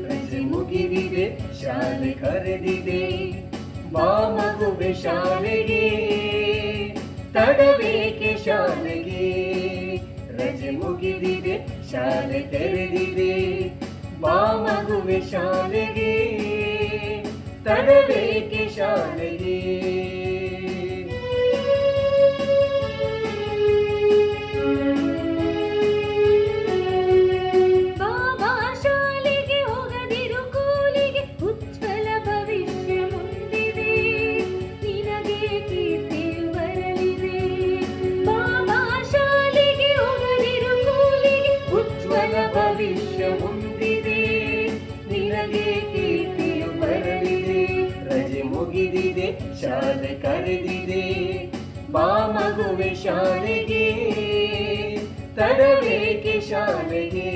ರಜೆ ಮುಗಿದಿದೆ ಶಾಲೆ ಕರೆದಿದೆ ಬಾ ಮಗುವೆ ಶಾಲೆಗೆ ತಡಬೇಕೆ ಶಾಲೆಗೆ ರಜೆ ಮುಗಿದಿದೆ ಶಾಲೆ ತೆರೆದಿದೆ ಬಾ ಮಗುವೆ ಶಾಲೆಗೆ ತಡಬೇಕೆ ಶಾಲೆಗೆ ಭವಿಷ್ಯ ಮುಂದಿದೆ ನಿನಗೆ ಕೀರ್ತಿಯು ಬರಲಿದೆ ರಜೆ ಮುಗಿದಿದೆ ಶಾಲೆ ಕರೆದಿದೆ ಬಾ ಮಗುವೆ ಶಾಲೆಗೆ ತಡಬೇಕೆ ಶಾಲೆಗೆ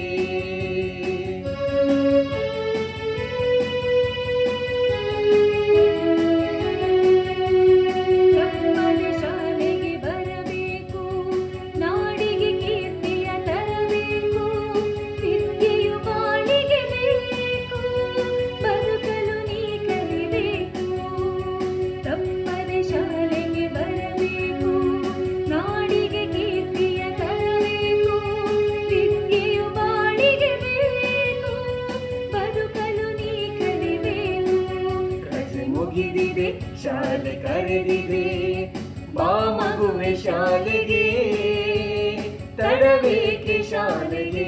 ಮುಗಿದಿದೆ ಶಾಲೆ ಕರೆದಿದೆ ಬಾ ಮಗುವೆ ಶಾಲೆಗೆ ತಡಬೇಕೆ ಶಾಲೆಗೆ